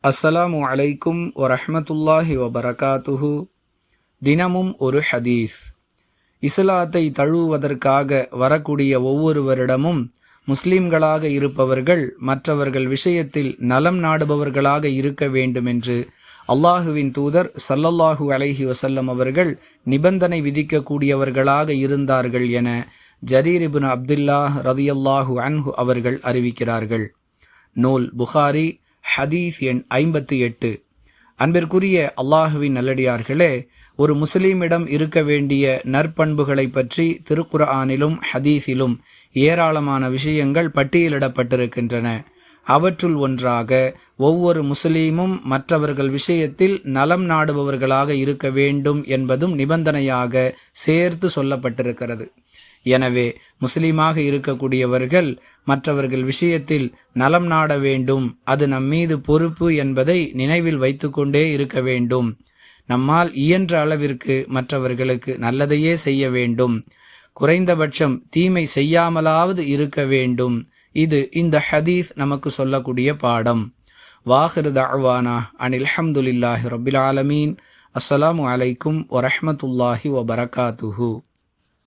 அஸ்ஸலாமு அலைக்கும் வரஹ்மத்துல்லாஹி வபரகாத்துஹு. தினமும் ஒரு ஹதீஸ். இஸ்லாத்தை தழுவுவதற்காக வரக்கூடிய ஒவ்வொருவரிடமும் முஸ்லிம்களாக இருப்பவர்கள் மற்றவர்கள் விஷயத்தில் நலம் நாடுபவர்களாக இருக்க வேண்டும் என்று அல்லாஹுவின் தூதர் ஸல்லல்லாஹு அலைஹி வஸல்லம் அவர்கள் நிபந்தனை விதிக்கக்கூடியவர்களாக இருந்தார்கள் என ஜரீர் இப்னு அப்துல்லாஹ் ரலியல்லாஹு அன்ஹு அவர்கள் அறிவிக்கிறார்கள். நூல் புகாரி, ஹதீஸ் எண் 58. அன்பிற்குரிய அல்லாஹுவின் நல்லடியார்களே, ஒரு முஸ்லீமிடம் இருக்க வேண்டிய நற்பண்புகளை பற்றி திருக்குர்ஆனிலும் ஹதீஸிலும் ஏராளமான விஷயங்கள் பட்டியலிடப்பட்டிருக்கின்றன. அவற்றுள் ஒன்றாக ஒவ்வொரு முஸ்லீமும் மற்றவர்கள் விஷயத்தில் நலம் நாடுபவர்களாக இருக்க வேண்டும் என்பதும் நிபந்தனையாக சேர்த்து சொல்லப்பட்டிருக்கிறது. எனவே முஸ்லீமாக இருக்கக்கூடியவர்கள் மற்றவர்கள் விஷயத்தில் நலம் நாட வேண்டும், அது நம்மீது பொறுப்பு என்பதை நினைவில் வைத்துக்கொண்டே இருக்க வேண்டும். நம்மால் இயன்ற அளவிற்கு மற்றவர்களுக்கு நல்லதையே செய்ய வேண்டும், குறைந்தபட்சம் தீமை செய்யாமலாவது இருக்க வேண்டும். இது இந்த ஹதீஸ் நமக்கு சொல்லக்கூடிய பாடம். வாஹிரு தஅவானா அனில் ஹம்துலில்லாஹி ரப்பில் ஆலமீன். அஸ்ஸலாமு அலைக்கும் வரஹ்மத்துல்லாஹி வபரகாத்துஹு.